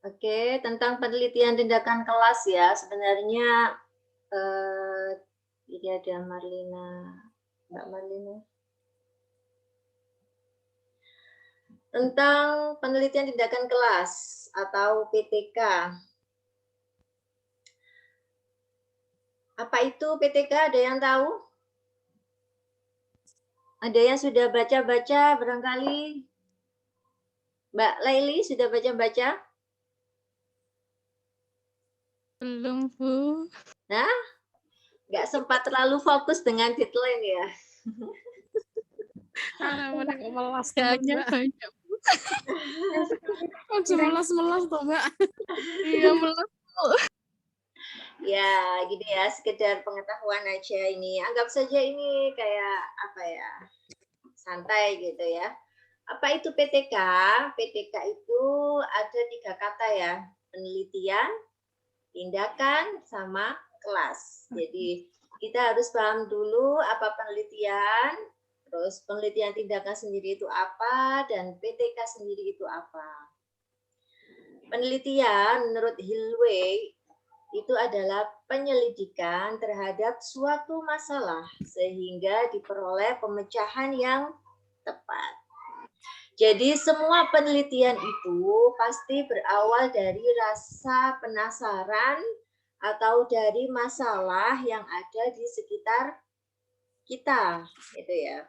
Oke, tentang penelitian tindakan kelas ya, sebenarnya ini ada Marlina, Mbak Marlina. Tentang penelitian tindakan kelas atau PTK. Apa itu PTK? Ada yang tahu? Ada yang sudah baca-baca barangkali? Mbak Laili sudah baca-baca? Belum, Bu. Nah, nggak sempat terlalu fokus dengan deadline ya. Mereka melas Kayaknya Mbak. banyak. Oh, melas-melas toh, Mbak. Iya, melas. Ya, gitu ya, sekedar pengetahuan aja ini. Anggap saja ini kayak apa ya, santai gitu ya. Apa itu PTK? PTK itu ada 3 kata ya, penelitian, tindakan, sama kelas. Jadi kita harus paham dulu apa penelitian, terus penelitian tindakan sendiri itu apa, dan PTK sendiri itu apa. Penelitian menurut Hillway itu adalah penyelidikan terhadap suatu masalah sehingga diperoleh pemecahan yang tepat. Jadi semua penelitian itu pasti berawal dari rasa penasaran atau dari masalah yang ada di sekitar kita, gitu ya.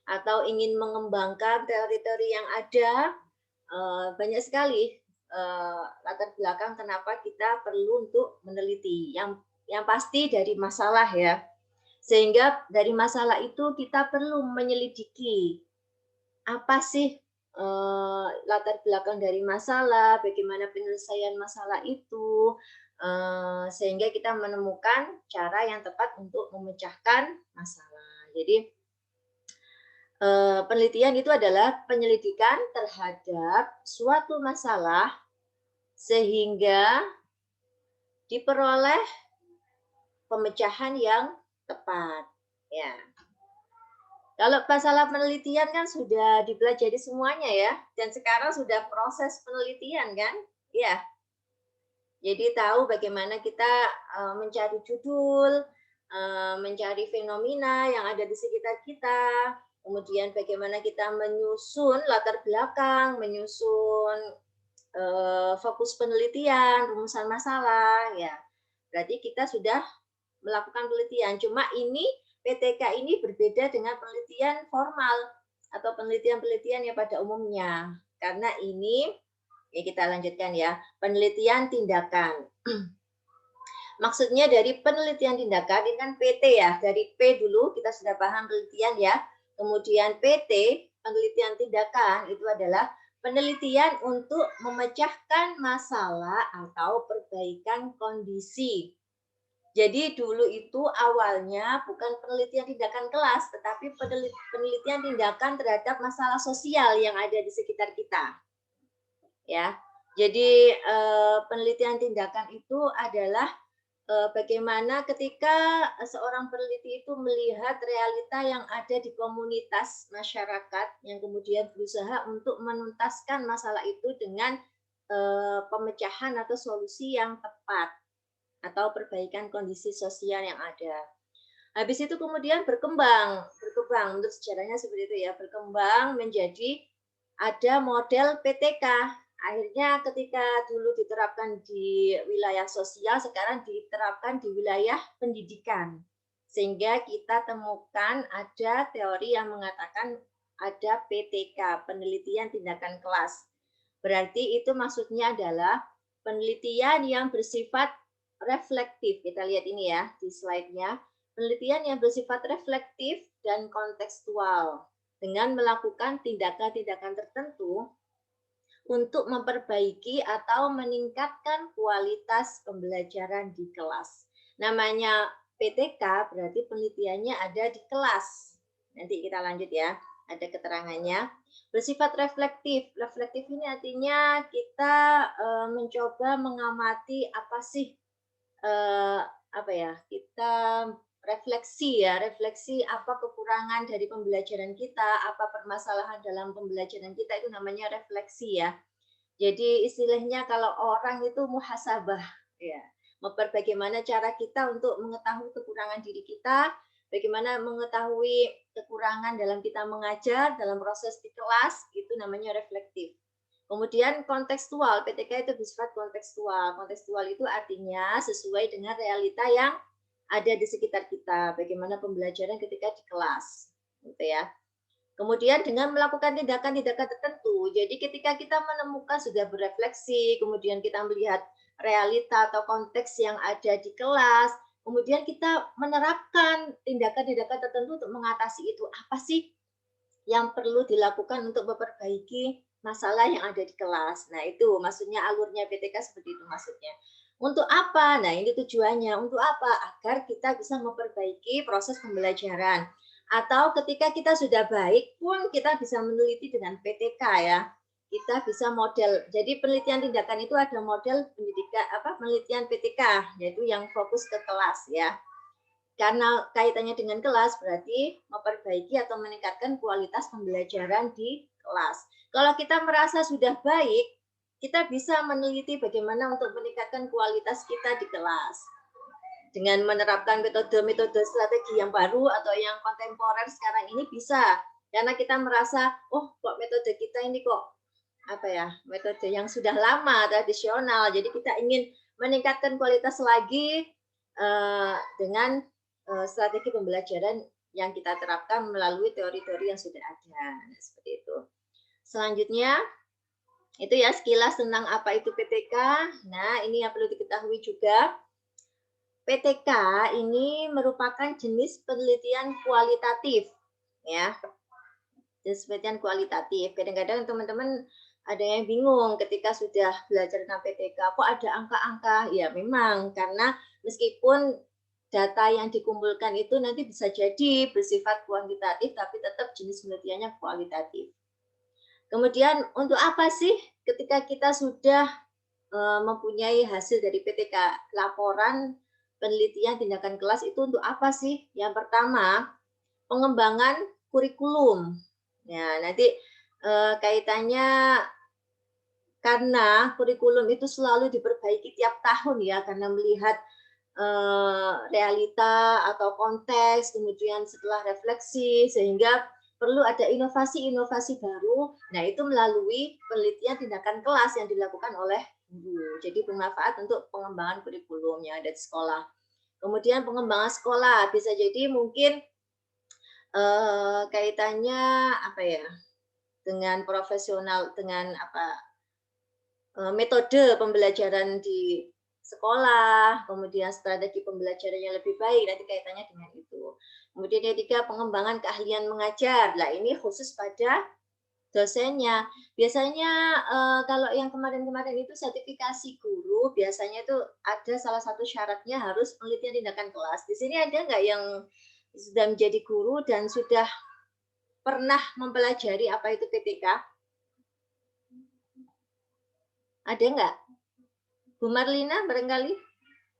Atau ingin mengembangkan teori-teori yang ada, banyak sekali latar belakang kenapa kita perlu untuk meneliti. Yang pasti dari masalah ya. Sehingga dari masalah itu kita perlu menyelidiki apa sih latar belakang dari masalah, bagaimana penyelesaian masalah itu, sehingga kita menemukan cara yang tepat untuk memecahkan masalah. Jadi penelitian itu adalah penyelidikan terhadap suatu masalah sehingga diperoleh pemecahan yang tepat. Ya. Kalau masalah penelitian kan sudah dipelajari semuanya ya, dan sekarang sudah proses penelitian kan, ya. Jadi tahu bagaimana kita mencari judul, mencari fenomena yang ada di sekitar kita, kemudian bagaimana kita menyusun latar belakang, menyusun fokus penelitian, rumusan masalah, ya. Berarti kita sudah melakukan penelitian. Cuma ini PTK ini berbeda dengan penelitian formal atau penelitian-penelitian yang pada umumnya. Karena ini, ya kita lanjutkan ya, penelitian tindakan. Maksudnya dari penelitian tindakan, ini kan PT ya, dari P dulu kita sudah paham penelitian ya. Kemudian PT, penelitian tindakan, itu adalah penelitian untuk memecahkan masalah atau perbaikan kondisi. Jadi dulu itu awalnya bukan penelitian tindakan kelas, tetapi penelitian tindakan terhadap masalah sosial yang ada di sekitar kita. Ya, jadi penelitian tindakan itu adalah bagaimana ketika seorang peneliti itu melihat realita yang ada di komunitas masyarakat yang kemudian berusaha untuk menuntaskan masalah itu dengan pemecahan atau solusi yang tepat atau perbaikan kondisi sosial yang ada. Habis itu kemudian berkembang menurut sejarahnya seperti itu ya, berkembang menjadi ada model PTK. Akhirnya ketika dulu diterapkan di wilayah sosial, sekarang diterapkan di wilayah pendidikan. Sehingga kita temukan ada teori yang mengatakan ada PTK, penelitian tindakan kelas. Berarti itu maksudnya adalah penelitian yang bersifat reflektif. Kita lihat ini ya di slide-nya. Penelitian yang bersifat reflektif dan kontekstual dengan melakukan tindakan-tindakan tertentu untuk memperbaiki atau meningkatkan kualitas pembelajaran di kelas. Namanya PTK berarti penelitiannya ada di kelas. Nanti kita lanjut ya, ada keterangannya. Bersifat reflektif. Reflektif ini artinya kita mencoba mengamati apa sih kita refleksi ya, refleksi apa kekurangan dari pembelajaran kita, apa permasalahan dalam pembelajaran kita, itu namanya refleksi ya. Jadi istilahnya kalau orang itu muhasabah, ya. Bagaimana cara kita untuk mengetahui kekurangan diri kita, bagaimana mengetahui kekurangan dalam kita mengajar, dalam proses di kelas, itu namanya reflektif. Kemudian kontekstual, PTK itu bersifat kontekstual. Kontekstual itu artinya sesuai dengan realita yang ada di sekitar kita, bagaimana pembelajaran ketika di kelas, gitu ya. Kemudian dengan melakukan tindakan-tindakan tertentu, jadi ketika kita menemukan sudah berefleksi, kemudian kita melihat realita atau konteks yang ada di kelas, kemudian kita menerapkan tindakan-tindakan tertentu untuk mengatasi itu. Apa sih yang perlu dilakukan untuk memperbaiki masalah yang ada di kelas. Nah, itu maksudnya alurnya PTK seperti itu maksudnya. Untuk apa? Nah, ini tujuannya. Untuk apa? Agar kita bisa memperbaiki proses pembelajaran. Atau ketika kita sudah baik pun kita bisa meneliti dengan PTK ya. Kita bisa model. Jadi penelitian tindakan itu ada model pendidikan penelitian PTK, yaitu yang fokus ke kelas ya. Karena kaitannya dengan kelas berarti memperbaiki atau meningkatkan kualitas pembelajaran di kelas. Kalau kita merasa sudah baik, kita bisa meneliti bagaimana untuk meningkatkan kualitas kita di kelas. Dengan menerapkan metode-metode strategi yang baru atau yang kontemporer sekarang ini bisa. Karena kita merasa, oh kok metode kita ini kok metode yang sudah lama, tradisional. Jadi kita ingin meningkatkan kualitas lagi dengan strategi pembelajaran yang kita terapkan melalui teori-teori yang sudah ada. Nah, seperti itu. Selanjutnya, itu ya sekilas tentang apa itu PTK. Nah, ini yang perlu diketahui juga. PTK ini merupakan jenis penelitian kualitatif. Ya, jenis penelitian kualitatif. Kadang-kadang teman-teman ada yang bingung ketika sudah belajar tentang PTK, kok ada angka-angka? Ya memang, karena meskipun data yang dikumpulkan itu nanti bisa jadi bersifat kuantitatif, tapi tetap jenis penelitiannya kualitatif. Kemudian untuk apa sih ketika kita sudah mempunyai hasil dari PTK, laporan penelitian tindakan kelas itu untuk apa sih? Yang pertama, pengembangan kurikulum. Ya, nanti kaitannya karena kurikulum itu selalu diperbaiki tiap tahun ya, karena melihat realita atau konteks, kemudian setelah refleksi, sehingga perlu ada inovasi-inovasi baru. Nah, itu melalui penelitian tindakan kelas yang dilakukan oleh guru. Jadi bermanfaat untuk pengembangan kurikulum yang ada di sekolah. Kemudian pengembangan sekolah bisa jadi mungkin kaitannya dengan profesional, dengan metode pembelajaran di sekolah, kemudian strategi pembelajaran yang lebih baik, nanti kaitannya dengan itu. Kemudian yang ketiga, pengembangan keahlian mengajar. Nah, ini khusus pada dosennya. Biasanya kalau yang kemarin-kemarin itu sertifikasi guru, biasanya itu ada salah satu syaratnya harus penelitian tindakan kelas. Di sini ada nggak yang sudah menjadi guru dan sudah pernah mempelajari apa itu PTK? Ada nggak? Bu Marlina barangkali?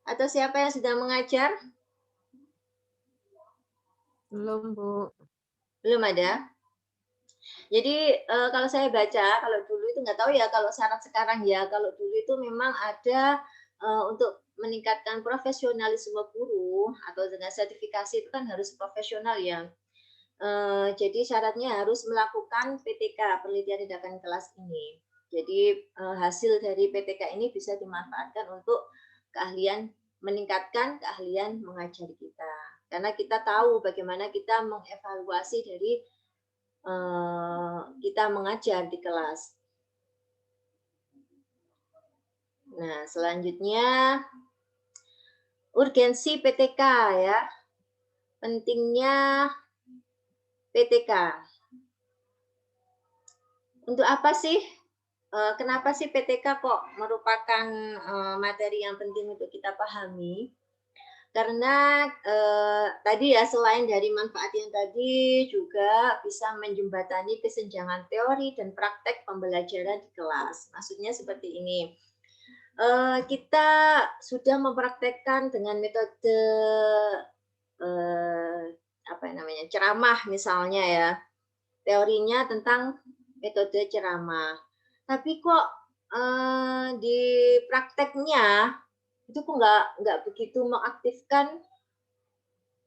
Atau siapa yang sudah mengajar? Belum, Bu. Belum ada? Jadi kalau saya baca, kalau dulu itu nggak tahu ya kalau syarat sekarang ya, kalau dulu itu memang ada untuk meningkatkan profesionalisme guru atau dengan sertifikasi itu kan harus profesional ya. Jadi syaratnya harus melakukan PTK, penelitian tindakan kelas ini. Jadi hasil dari PTK ini bisa dimanfaatkan untuk keahlian, meningkatkan keahlian mengajari kita. Karena kita tahu bagaimana kita mengevaluasi dari kita mengajar di kelas. Nah, selanjutnya urgensi PTK ya. Pentingnya PTK. Untuk apa sih? Kenapa sih PTK kok merupakan materi yang penting untuk kita pahami? Karena tadi ya selain dari manfaat yang tadi juga bisa menjembatani kesenjangan teori dan praktek pembelajaran di kelas. Maksudnya seperti ini. Kita sudah mempraktekkan dengan metode ceramah misalnya ya. Teorinya tentang metode ceramah. Tapi kok di prakteknya itu kok nggak begitu mengaktifkan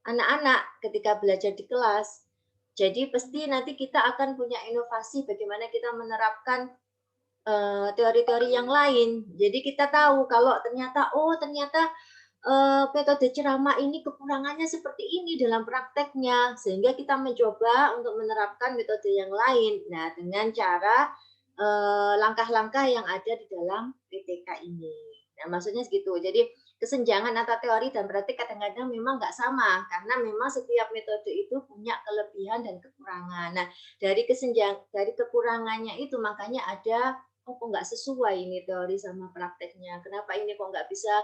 anak-anak ketika belajar di kelas. Jadi pasti nanti kita akan punya inovasi bagaimana kita menerapkan teori-teori yang lain. Jadi kita tahu kalau ternyata metode ceramah ini kekurangannya seperti ini dalam prakteknya, sehingga kita mencoba untuk menerapkan metode yang lain. Nah, dengan cara langkah-langkah yang ada di dalam PTK ini. Nah, maksudnya segitu. Jadi kesenjangan antara teori dan praktik kadang-kadang memang nggak sama, karena memang setiap metode itu punya kelebihan dan kekurangan. Nah, dari kekurangannya itu makanya ada, oh kok nggak sesuai ini teori sama prakteknya. Kenapa ini kok nggak bisa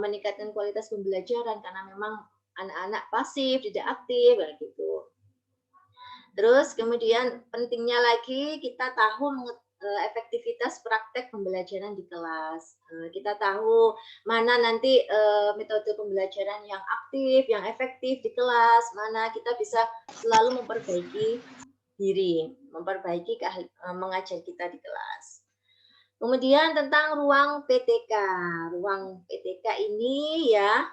meningkatkan kualitas pembelajaran, karena memang anak-anak pasif, tidak aktif, gitu. Terus kemudian pentingnya lagi kita tahu efektivitas praktek pembelajaran di kelas. Kita tahu mana nanti metode pembelajaran yang aktif, yang efektif di kelas, mana kita bisa selalu memperbaiki diri, memperbaiki mengajar kita di kelas. Kemudian tentang ruang PTK. Ruang PTK ini ya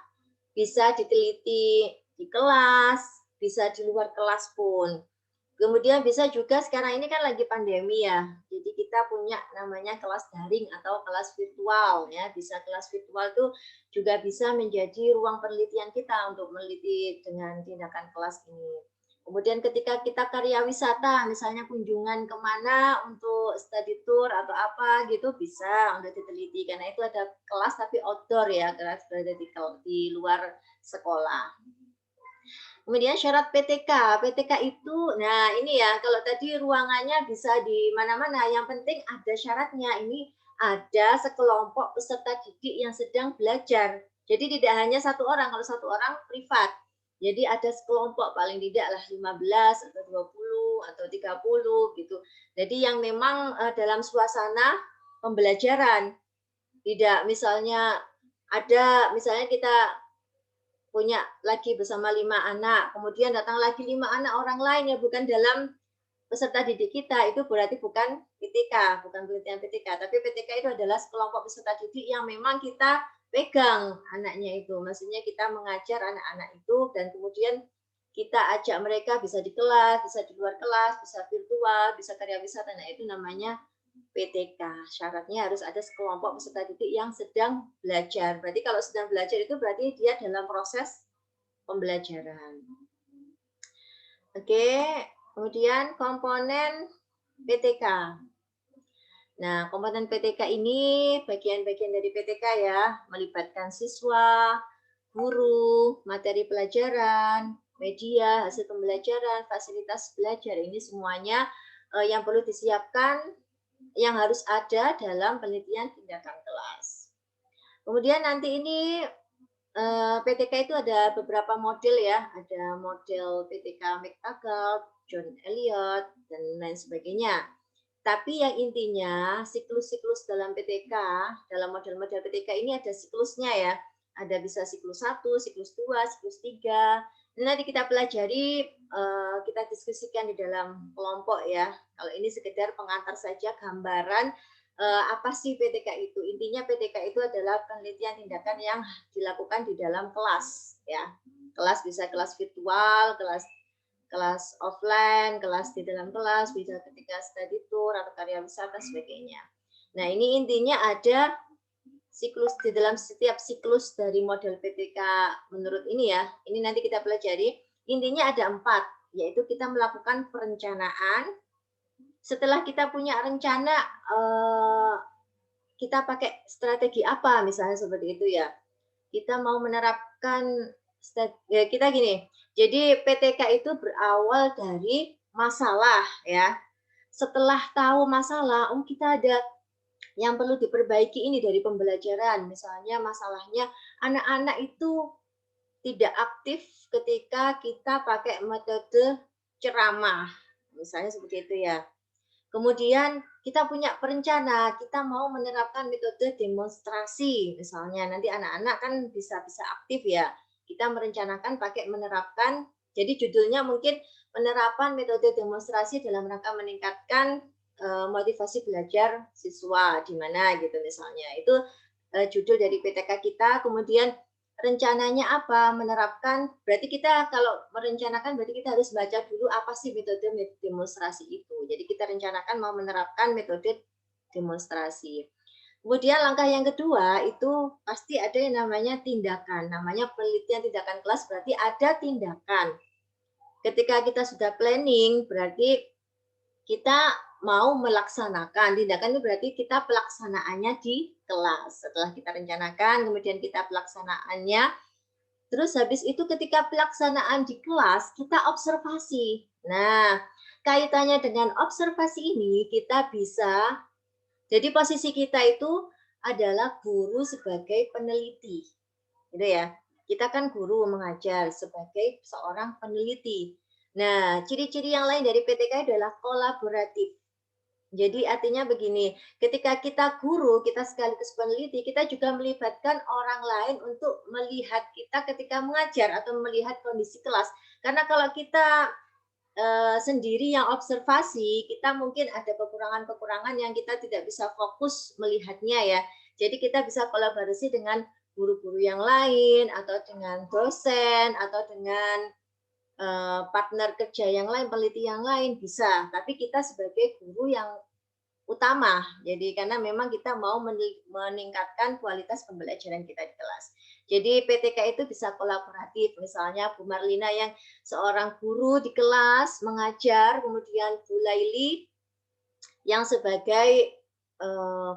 bisa diteliti di kelas, bisa di luar kelas pun. Kemudian bisa juga sekarang ini kan lagi pandemi ya. Jadi kita punya namanya kelas daring atau kelas virtual ya. Bisa kelas virtual itu juga bisa menjadi ruang penelitian kita untuk meneliti dengan tindakan kelas ini. Kemudian ketika kita karya wisata, misalnya kunjungan kemana untuk study tour atau apa gitu bisa untuk diteliti. Karena itu ada kelas tapi outdoor ya, kelas berada di luar sekolah. Kemudian syarat PTK. PTK itu, nah ini ya, kalau tadi ruangannya bisa di mana-mana, yang penting ada syaratnya. Ini ada sekelompok peserta didik yang sedang belajar. Jadi tidak hanya satu orang, kalau satu orang privat. Jadi ada sekelompok paling tidak lah 15 atau 20 atau 30 gitu. Jadi yang memang dalam suasana pembelajaran. Tidak misalnya misalnya kita punya lagi bersama 5 anak, kemudian datang lagi 5 anak orang lain yang bukan dalam peserta didik kita, itu berarti bukan PTK, bukan penelitian PTK, tapi PTK itu adalah sekelompok peserta didik yang memang kita pegang anaknya itu, maksudnya kita mengajar anak-anak itu dan kemudian kita ajak mereka bisa di kelas, bisa di luar kelas, bisa virtual, bisa karya wisata, nah itu namanya PTK. Syaratnya harus ada sekelompok peserta didik yang sedang belajar. Berarti kalau sedang belajar itu berarti dia dalam proses pembelajaran. Oke, kemudian komponen PTK. Nah, komponen PTK ini bagian-bagian dari PTK ya, melibatkan siswa, guru, materi pelajaran, media, hasil pembelajaran, fasilitas belajar. Ini semuanya yang perlu disiapkan, yang harus ada dalam penelitian tindakan kelas. Kemudian nanti ini PTK itu ada beberapa model ya, ada model PTK McTaggart, John Elliott, dan lain sebagainya. Tapi yang intinya siklus-siklus dalam PTK, dalam model-model PTK ini ada siklusnya ya. Ada bisa siklus 1, siklus 2, siklus 3. Nanti kita pelajari, kita diskusikan di dalam kelompok ya. Kalau ini sekedar pengantar saja gambaran apa sih PTK itu. Intinya PTK itu adalah penelitian tindakan yang dilakukan di dalam kelas ya. Kelas bisa kelas virtual, kelas offline, kelas di dalam kelas, bisa ketika study tour atau karya wisata sebagainya. Nah, ini intinya ada siklus di dalam setiap siklus dari model PTK menurut ini ya. Ini nanti kita pelajari. Intinya ada 4, yaitu kita melakukan perencanaan. Setelah kita punya rencana, kita pakai strategi apa misalnya seperti itu ya. Kita mau menerapkan ya kita gini. Jadi PTK itu berawal dari masalah ya. Setelah tahu masalah, kita ada yang perlu diperbaiki ini dari pembelajaran. Misalnya masalahnya anak-anak itu tidak aktif ketika kita pakai metode ceramah. Misalnya seperti itu ya. Kemudian kita punya perencana, kita mau menerapkan metode demonstrasi. Misalnya nanti anak-anak kan bisa aktif ya. Kita merencanakan pakai menerapkan, jadi judulnya mungkin penerapan metode demonstrasi dalam rangka meningkatkan motivasi belajar siswa di mana gitu misalnya. Itu judul dari PTK kita. Kemudian rencananya apa? Menerapkan, berarti kita kalau merencanakan berarti kita harus baca dulu apa sih metode demonstrasi itu. Jadi kita rencanakan mau menerapkan metode demonstrasi. Kemudian langkah yang kedua itu pasti ada yang namanya tindakan. Namanya penelitian tindakan kelas berarti ada tindakan. Ketika kita sudah planning berarti kita mau melaksanakan. Tindakan itu berarti kita pelaksanaannya di kelas. Setelah kita rencanakan, kemudian kita pelaksanaannya. Terus habis itu ketika pelaksanaan di kelas, kita observasi. Nah, kaitannya dengan observasi ini kita bisa, jadi posisi kita itu adalah guru sebagai peneliti. Gitu ya. Kita kan guru mengajar sebagai seorang peneliti. Nah, ciri-ciri yang lain dari PTK adalah kolaboratif. Jadi artinya begini, ketika kita guru, kita sekaligus peneliti, kita juga melibatkan orang lain untuk melihat kita ketika mengajar atau melihat kondisi kelas. Karena kalau kita sendiri yang observasi, kita mungkin ada kekurangan-kekurangan yang kita tidak bisa fokus melihatnya ya. Jadi kita bisa kolaborasi dengan guru-guru yang lain, atau dengan dosen, atau dengan partner kerja yang lain, peneliti yang lain, bisa. Tapi kita sebagai guru yang utama. Jadi karena memang kita mau meningkatkan kualitas pembelajaran kita di kelas. Jadi PTK itu bisa kolaboratif. Misalnya Bu Marlina yang seorang guru di kelas mengajar, kemudian Bu Laili yang sebagai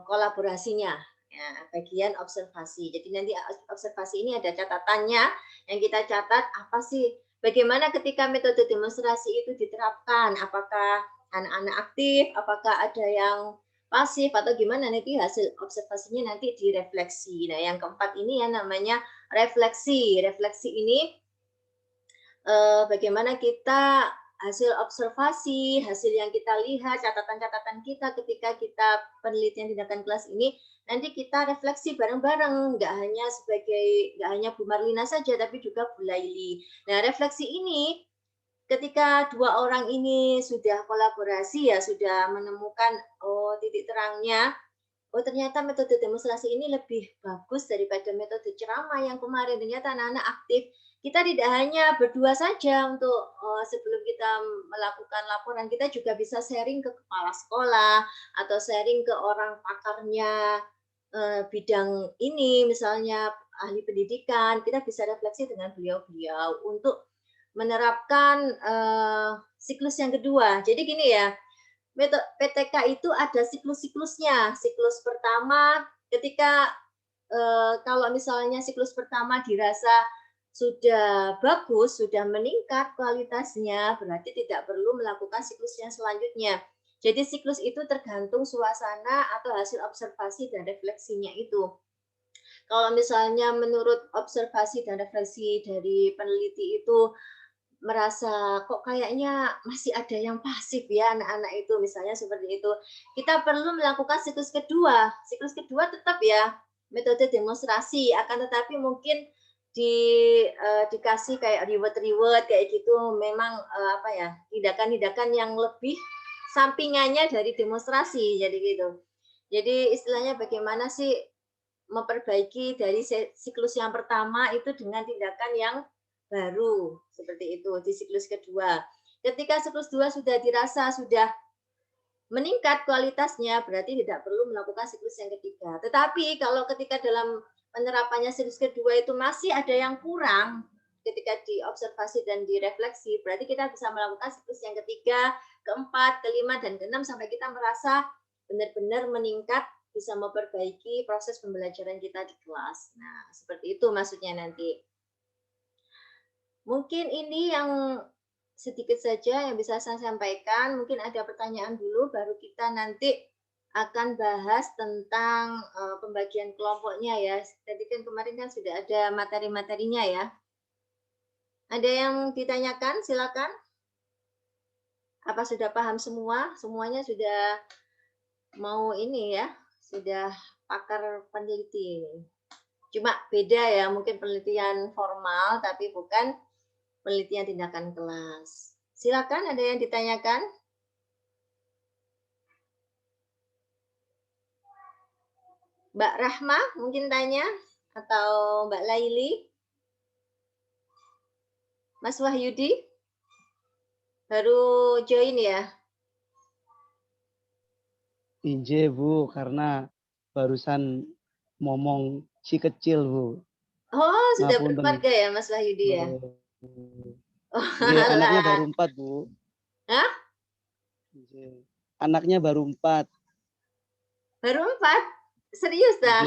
kolaborasinya, ya, bagian observasi. Jadi nanti observasi ini ada catatannya yang kita catat apa sih, bagaimana ketika metode demonstrasi itu diterapkan, apakah anak-anak aktif, apakah ada yang pasif atau gimana, nanti hasil observasinya nanti direfleksi. Nah, yang keempat ini ya namanya refleksi. Refleksi ini bagaimana kita hasil observasi, hasil yang kita lihat, catatan-catatan kita ketika kita penelitian tindakan kelas ini, nanti kita refleksi bareng-bareng, nggak hanya Bu Marlina saja, tapi juga Bu Laili. Nah, refleksi ini ketika dua orang ini sudah kolaborasi ya, sudah menemukan titik terangnya, oh ternyata metode demonstrasi ini lebih bagus daripada metode ceramah yang kemarin. Ternyata anak-anak aktif. Kita tidak hanya berdua saja untuk sebelum kita melakukan laporan, kita juga bisa sharing ke kepala sekolah atau sharing ke orang pakarnya bidang ini, misalnya ahli pendidikan. Kita bisa refleksi dengan beliau-beliau untuk menerapkan siklus yang kedua. Jadi gini ya, PTK itu ada siklus-siklusnya. Siklus pertama ketika kalau misalnya siklus pertama dirasa sudah bagus, sudah meningkat kualitasnya, berarti tidak perlu melakukan siklus yang selanjutnya. Jadi siklus itu tergantung suasana atau hasil observasi dan refleksinya itu. Kalau misalnya menurut observasi dan refleksi dari peneliti itu merasa kok kayaknya masih ada yang pasif ya anak-anak itu, misalnya seperti itu. Kita perlu melakukan siklus kedua. Siklus kedua tetap ya metode demonstrasi, akan tetapi mungkin dikasih kayak reward kayak gitu, memang apa ya, tindakan-tindakan yang lebih sampingannya dari demonstrasi, jadi gitu. Jadi istilahnya bagaimana sih memperbaiki dari siklus yang pertama itu dengan tindakan yang baru, seperti itu di siklus kedua. Ketika siklus 2 sudah dirasa sudah meningkat kualitasnya, berarti tidak perlu melakukan siklus yang ketiga. Tetapi kalau ketika dalam penerapannya siklus kedua itu masih ada yang kurang, ketika diobservasi dan direfleksi, berarti kita bisa melakukan siklus yang ketiga, keempat, kelima, dan keenam sampai kita merasa benar-benar meningkat, bisa memperbaiki proses pembelajaran kita di kelas. Nah, seperti itu maksudnya nanti. Mungkin ini yang sedikit saja yang bisa saya sampaikan. Mungkin ada pertanyaan dulu, baru kita nanti akan bahas tentang pembagian kelompoknya ya. Tadi kan kemarin kan sudah ada materi-materinya ya. Ada yang ditanyakan? Silakan. Apa sudah paham semua? Semuanya sudah mau ini ya, sudah pakar peneliti. Cuma beda ya, mungkin penelitian formal tapi bukan penelitian tindakan kelas. Silakan, ada yang ditanyakan? Mbak Rahma mungkin tanya atau Mbak Laili, Mas Wahyudi baru join ya? Inje Bu, karena barusan ngomong si kecil Bu. Oh, sudah Ngapunten. berkeluarga ya Mas Wahyudi ya? Oh, Nggih, anaknya alah. baru 4 Bu. Hah? Nggih. Anaknya baru 4. Baru 4? Serius dah?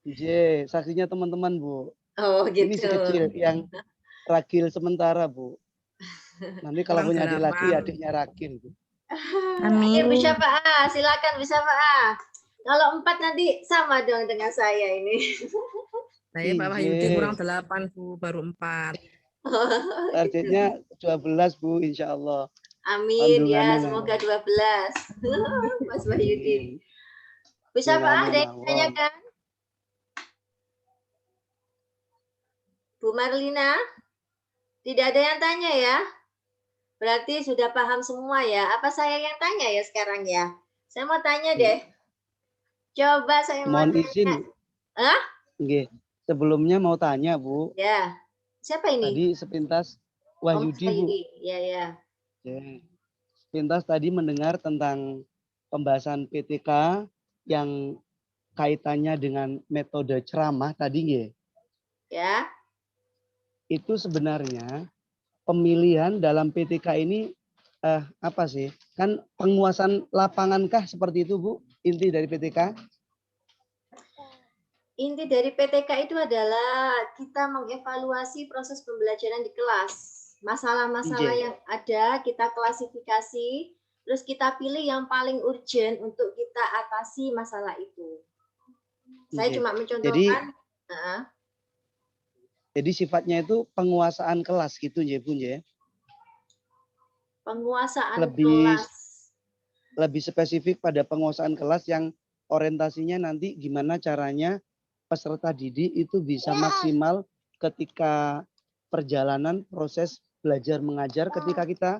Nggih, saksinya teman-teman Bu. Oh Ini si gitu. kecil yang ragil sementara Bu. Nanti kalau Orang punya adik lagi, 8. adiknya ragil Bu. Ayo Amin. bisa Pak, silakan bisa Pak. Kalau 4 nanti sama dong dengan saya ini. Saya Pak Wahyudi Inje. kurang 8 Bu, baru 4. Targetnya 12 Bu, insya Allah. Amin ya, Kandungannya semoga nanti. 12. Mas Wahyudi. Bisa Pak, ada yang ditanyakan? Bu Marlina? Tidak ada yang tanya ya? Berarti sudah paham semua ya. Apa saya yang tanya ya sekarang ya? Saya mau tanya deh. Coba saya mau Mohon tanya. izin. Hah? Nggih. Sebelumnya mau tanya Bu. Ya. Siapa ini? Tadi sepintas Wahyudi Bu. Ya ya. Sepintas tadi mendengar tentang pembahasan PTK yang kaitannya dengan metode ceramah tadi nggih. Ya. Itu sebenarnya pemilihan dalam PTK ini apa sih? Kan penguasaan lapangankah seperti itu Bu? Inti dari PTK? Inti dari PTK itu adalah kita mengevaluasi proses pembelajaran di kelas. Masalah-masalah yang ada kita klasifikasi, terus kita pilih yang paling urgent untuk kita atasi masalah itu. Saya cuma mencontohkan. Jadi sifatnya itu penguasaan kelas gitu ya Bu ya? Penguasaan kelas. Lebih spesifik pada penguasaan kelas yang orientasinya nanti gimana caranya peserta didik itu bisa maksimal ketika perjalanan proses belajar mengajar ketika kita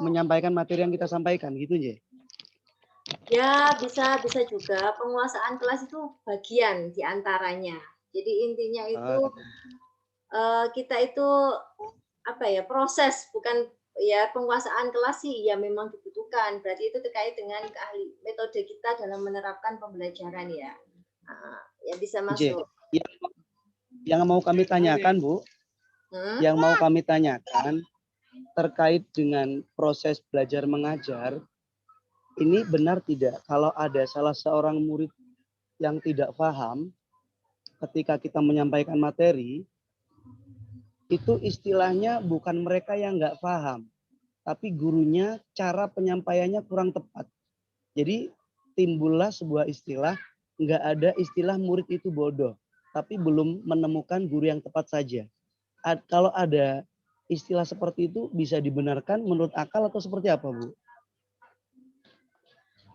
menyampaikan materi yang kita sampaikan gitu ya? Ya bisa juga penguasaan kelas itu bagian diantaranya. Jadi intinya itu kita itu apa ya, proses, bukan ya penguasaan kelas sih ya memang dibutuhkan. Berarti itu terkait dengan metode kita dalam menerapkan pembelajaran ya. Ya bisa masuk. Yang mau kami tanyakan Bu, yang mau kami tanyakan terkait dengan proses belajar mengajar, ini benar tidak kalau ada salah seorang murid yang tidak paham ketika kita menyampaikan materi, itu istilahnya bukan mereka yang nggak paham, tapi gurunya cara penyampaiannya kurang tepat. Jadi timbullah sebuah istilah, nggak ada istilah murid itu bodoh, tapi belum menemukan guru yang tepat saja. Kalau ada istilah seperti itu bisa dibenarkan menurut akal atau seperti apa Bu?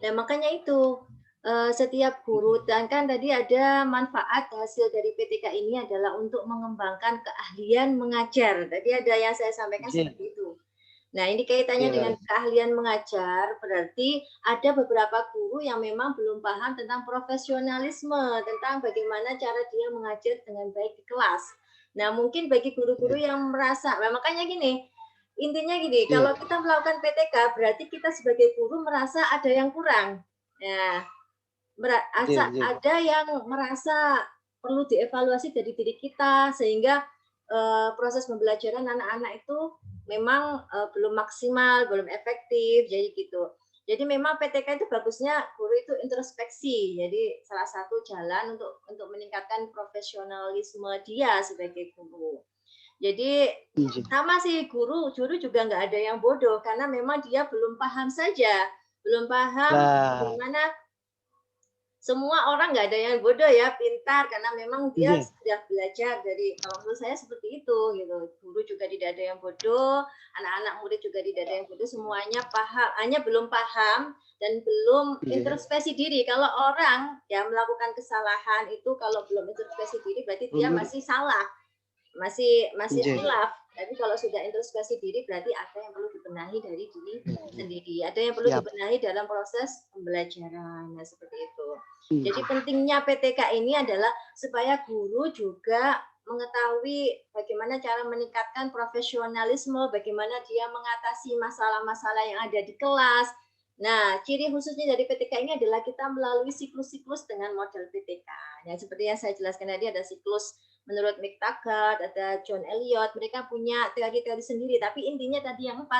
Nah makanya itu setiap guru, dan kan tadi ada manfaat hasil dari PTK ini adalah untuk mengembangkan keahlian mengajar. Tadi ada yang saya sampaikan seperti itu. Nah ini kaitannya dengan keahlian mengajar, berarti ada beberapa guru yang memang belum paham tentang profesionalisme, tentang bagaimana cara dia mengajar dengan baik di kelas. Nah mungkin bagi guru-guru yang merasa, makanya gini, intinya gini, kalau kita melakukan PTK berarti kita sebagai guru merasa ada yang kurang. Nah, ada yang merasa perlu dievaluasi dari diri kita sehingga proses pembelajaran anak-anak itu memang belum maksimal, belum efektif, jadi gitu. Jadi memang PTK itu bagusnya guru itu introspeksi. Jadi salah satu jalan untuk meningkatkan profesionalisme dia sebagai guru. Jadi sama sih guru juga nggak ada yang bodoh karena memang dia belum paham saja, belum paham bagaimana. Semua orang nggak ada yang bodoh ya, pintar karena memang dia sudah belajar dari, kalau menurut saya seperti itu gitu. Guru juga tidak ada yang bodoh, anak-anak murid juga tidak ada yang bodoh, semuanya paham, hanya belum paham dan belum introspeksi diri. Kalau orang yang melakukan kesalahan itu kalau belum introspeksi diri berarti dia masih salah. masih Nggih. khilaf. Tapi kalau sudah introspeksi diri berarti ada yang perlu dibenahi dari diri sendiri. Ada yang perlu Siap. dibenahi dalam proses pembelajaran. Nah, seperti itu. Nggih. Jadi pentingnya PTK ini adalah supaya guru juga mengetahui bagaimana cara meningkatkan profesionalisme, bagaimana dia mengatasi masalah-masalah yang ada di kelas. Nah, ciri khususnya dari PTK ini adalah kita melalui siklus-siklus dengan model PTK. Nah, seperti yang saya jelaskan tadi ada siklus menurut Mick Taggart, ada John Elliot, mereka punya teori-teori sendiri, tapi intinya tadi yang 4